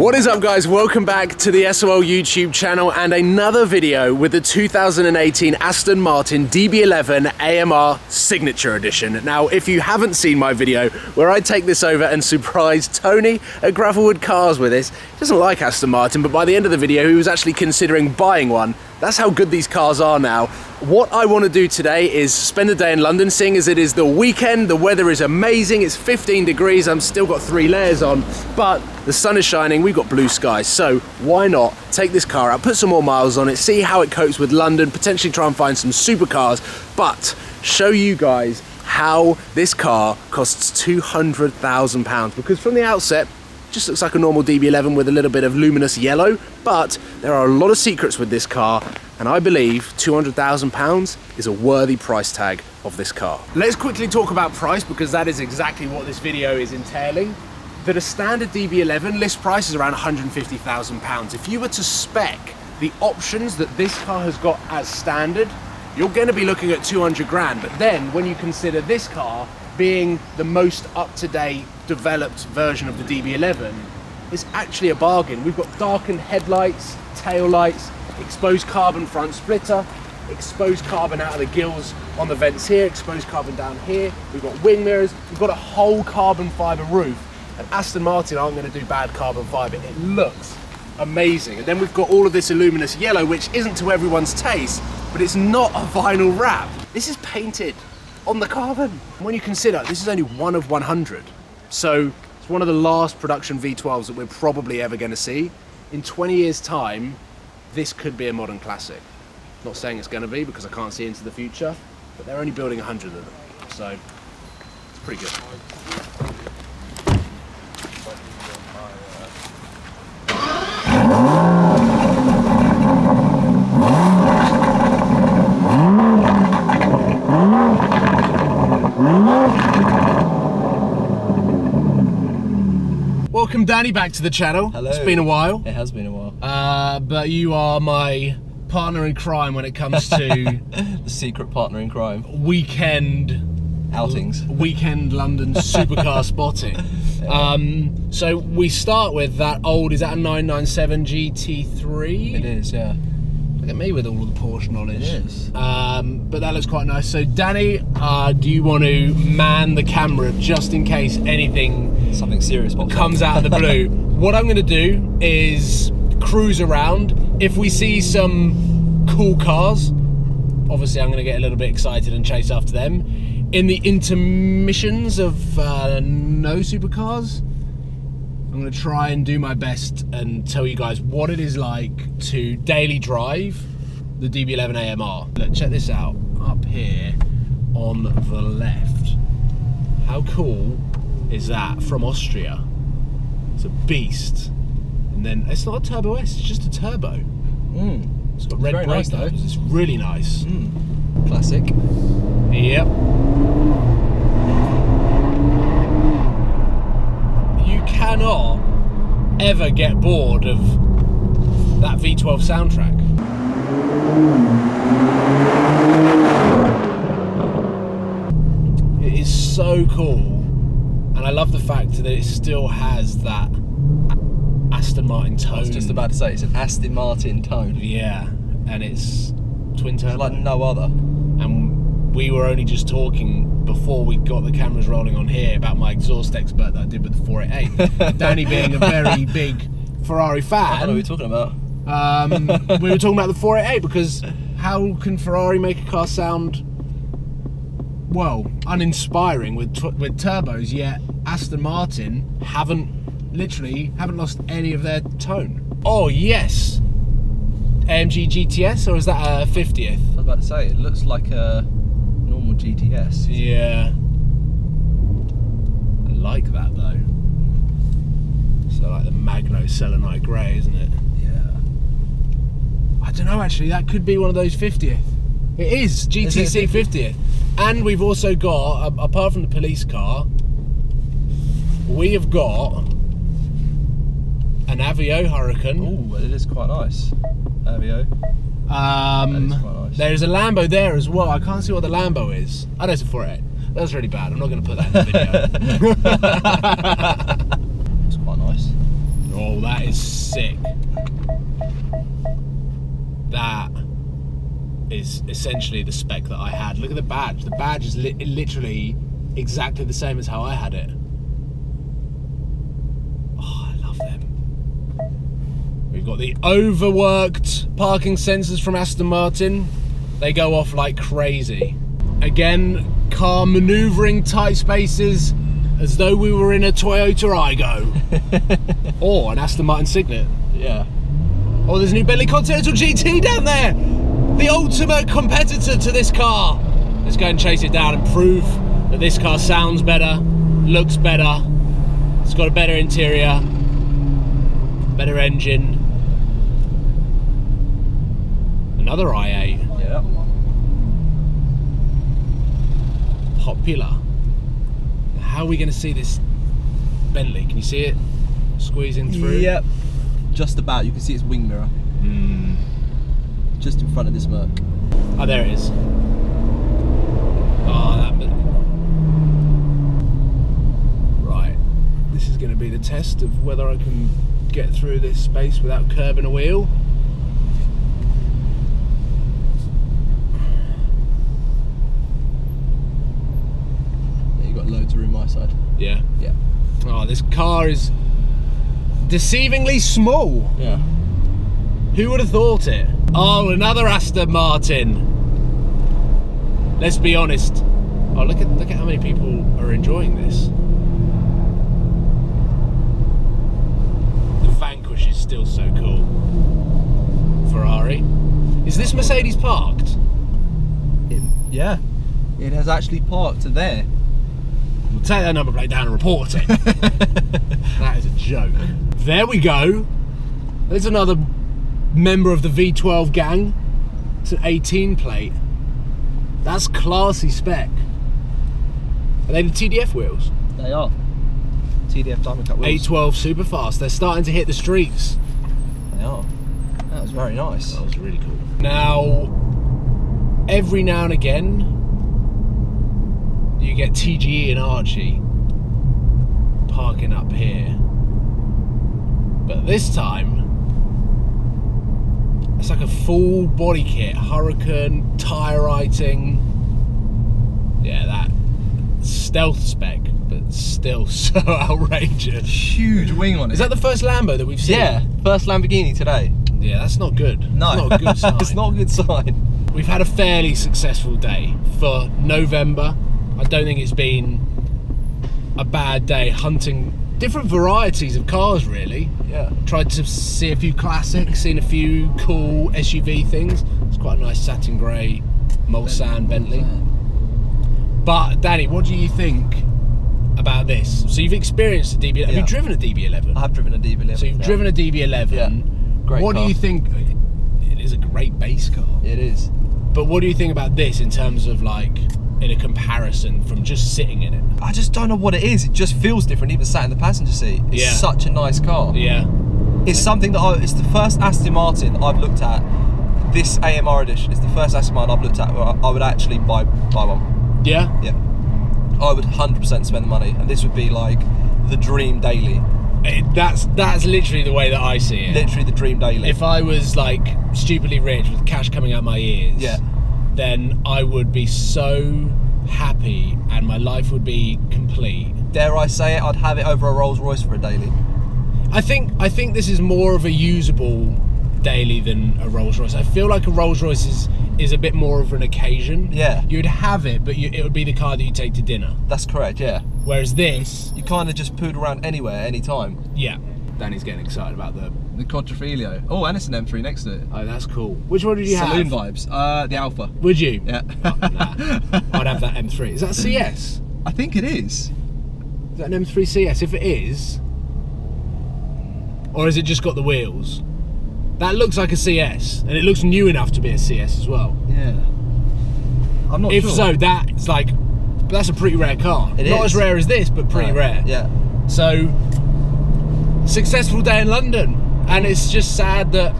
What is up, guys? Welcome back to the SOL YouTube channel and another video with the 2018 Aston Martin DB11 AMR Signature Edition. Now, if you haven't seen my video where I take this over and surprise Tony at Gravelwood Cars with this, he doesn't like Aston Martin, but by the end of the video, he was actually considering buying one. That's how good these cars are now. What I want to do today is spend a day in London, seeing as it is the weekend. The weather is amazing. It's 15 degrees. I'm still got 3 layers on, but the sun is shining. We've got blue skies. So why not take this car out, put some more miles on it, see how it copes with London, potentially try and find some supercars, but show you guys how this car costs £200,000, because from the outset, just looks like a normal DB11 with a little bit of luminous yellow, but there are a lot of secrets with this car, and I believe £200,000 is a worthy price tag of this car. Let's quickly talk about price, because that is exactly what this video is entailing. That a standard DB11 list price is around £150,000. If you were to spec the options that this car has got as standard, you're going to be looking at 200 grand. But then when you consider this car being the most up-to-date developed version of the DB11, it's actually a bargain. We've got darkened headlights, tail lights, exposed carbon front splitter, exposed carbon out of the gills on the vents here, exposed carbon down here. We've got wing mirrors. We've got a whole carbon fiber roof. And Aston Martin aren't going to do bad carbon fiber. It looks amazing. And then we've got all of this luminous yellow, which isn't to everyone's taste, but it's not a vinyl wrap. This is painted on the carbon. When you consider this is only one of 100, so it's one of the last production V12s that we're probably ever going to see. In 20 years time, this could be a modern classic. Not saying it's going to be, because I can't see into the future, but they're only building 100 of them, so it's pretty good. Welcome, Danny, back to the channel. Hello. It's been a while. It has been a while. But you are my partner in crime when it comes to the secret partner in crime. Weekend outings. Weekend London supercar spotting. Yeah. So we start with that old, is that a 997 GT3? It is, yeah. Look at me with all of the Porsche knowledge. It is. But that looks quite nice. So Danny, do you want to man the camera just in case something serious comes out of the blue? What I'm going to do is cruise around. If we see some cool cars, obviously I'm going to get a little bit excited and chase after them. In the intermissions of no supercars, I'm going to try and do my best and tell you guys what it is like to daily drive the DB11 AMR. Look, check this out, up here on the left. How cool is that? From Austria. It's a beast. And then it's not a Turbo S, it's just a turbo. It's got red brake nice, though. It's really nice. Classic. Yep. You cannot ever get bored of that V12 soundtrack. It is so cool, and I love the fact that it still has that Aston Martin tone. I was just about to say, it's an Aston Martin tone. Yeah, and it's twin turbo. It's like no other. And we were only just talking before we got the cameras rolling on here about my exhaust expert that I did with the 488. Danny being a very big Ferrari fan. What are we talking about? We were talking about the 488, because how can Ferrari make a car sound, well, uninspiring with turbos, yet Aston Martin literally haven't lost any of their tone. Oh yes, AMG GTS, or is that a 50th? I was about to say, it looks like a normal GTS. Yeah, I like that though. So like the Magno selenite grey, isn't it? I don't know, actually, that could be one of those 50th. It is, GTC 50th. And we've also got, apart from the police car, we have got an Aveo Hurricane. Oh, it is quite nice. Aveo. That is quite nice. There's a Lambo there as well. I can't see what the Lambo is. Oh, there's a 488. That's really bad. I'm not going to put that in the video. It's quite nice. Oh, that is sick. That is essentially the spec that I had. Look at the badge. The badge is literally exactly the same as how I had it. Oh, I love them. We've got the overworked parking sensors from Aston Martin. They go off like crazy. Again, car maneuvering tight spaces as though we were in a Toyota Aygo. Or an Aston Martin Signet. Yeah. Oh, there's a new Bentley Continental GT down there! The ultimate competitor to this car. Let's go and chase it down and prove that this car sounds better, looks better, it's got a better interior, better engine. Another i8. Yeah. Popular. How are we going to see this Bentley? Can you see it squeezing through? Yep. Just about. You can see its wing mirror. Just in front of this Merc. Oh, there it is. Oh, that bit. Right. This is going to be the test of whether I can get through this space without curbing a wheel. Yeah, you got loads of room my side. Yeah. Yeah. Oh, this car is deceivingly small. Yeah. Who would have thought it? Oh, another Aston Martin. Let's be honest. Oh, look at how many people are enjoying this. The Vanquish is still so cool. Ferrari. Is this Mercedes parked? Yeah. It has actually parked to there. We'll take that number plate down and report it. That is a joke. There we go. There's another member of the V12 gang. It's an 18 plate. That's classy spec. Are they the TDF wheels? They are. TDF Diamond Cut wheels. 812 Superfast. They're starting to hit the streets. They are. That was very nice. That was really cool. Now, every now and again, you get TGE and Archie parking up here. But this time, it's like a full body kit, Hurricane, tyre writing. Yeah, that stealth spec, but still so outrageous. Huge wing on it. Is that the first Lambo that we've seen? Yeah, first Lamborghini today. Yeah, that's not good. No, It's not a good sign. It's not a good sign. We've had a fairly successful day for November. I don't think it's been a bad day hunting different varieties of cars, really. Yeah. Tried to see a few classics, seen a few cool SUV things. It's quite a nice satin grey Mulsanne Bentley. But Danny, what do you think about this? So you've experienced a DB11. Have you driven a DB11? I have driven a DB11. So you've driven a DB11. Yeah. Great What car. do you think? It is a great base car. It is. But what do you think about this in terms of like, in a comparison from just sitting in it? I just don't know what it is. It just feels different, even sat in the passenger seat. It's Yeah. such a nice car. Yeah. It's something that it's the first Aston Martin I've looked at. This AMR edition is the first Aston Martin I've looked at where I would actually buy one. Yeah? Yeah. I would 100% spend the money, and this would be like the dream daily. That's literally the way that I see it. Literally the dream daily. If I was like stupidly rich with cash coming out my ears, Yeah. then I would be so happy and my life would be complete. Dare I say it, I'd have it over a Rolls Royce for a daily. I think this is more of a usable daily than a Rolls Royce. I feel like a Rolls Royce is a bit more of an occasion. Yeah. You'd have it, but it would be the car that you take to dinner. That's correct, yeah. Whereas this, You kind of just poodle around anywhere, anytime. yeah. Danny's getting excited about the... The Quadrifoglio. Oh, and it's an M3 next to it. Oh, that's cool. Which one did you Saloon have? vibes. The Alpha. Would you? Yeah. Oh, nah. I'd have that M3. Is that a CS? I think it is. Is that an M3 CS? If it is, or has it just got the wheels? That looks like a CS, and it looks new enough to be a CS as well. Yeah. I'm not If sure. so, that's like, that's a pretty rare car. It Not is. as rare as this, but pretty rare. Yeah. So, successful day in London, and it's just sad that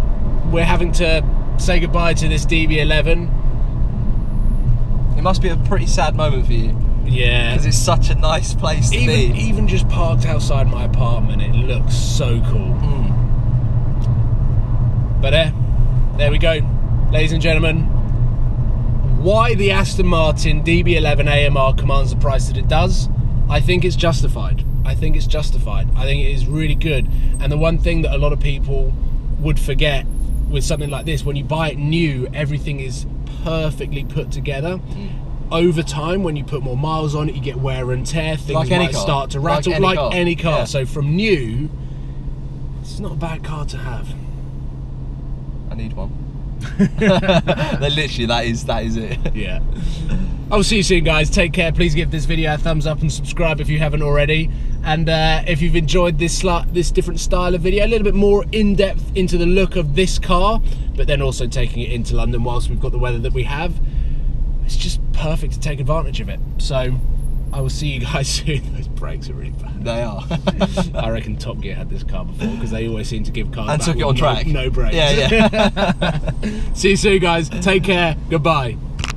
we're having to say goodbye to this DB11. It must be a pretty sad moment for you. Yeah. Because it's such a nice place to be. Even just parked outside my apartment, it looks so cool. But there we go, ladies and gentlemen. Why the Aston Martin DB11 AMR commands the price that it does, I think it's justified. I think it's justified. I think it is really good. And the one thing that a lot of people would forget with something like this, when you buy it new, everything is perfectly put together. Over time, when you put more miles on it, you get wear and tear. Things might start to rattle, like any car. Yeah. So from new, it's not a bad car to have. I need one. Literally, that is it. Yeah. I'll see you soon, guys. Take care. Please give this video a thumbs up and subscribe if you haven't already. And if you've enjoyed this different style of video, a little bit more in-depth into the look of this car, but then also taking it into London whilst we've got the weather that we have, it's just perfect to take advantage of it. So I will see you guys soon. Those brakes are really bad. They are. I reckon Top Gear had this car before, because they always seem to give cars and back took it on track. No brakes. Yeah. See you soon, guys. Take care. Goodbye.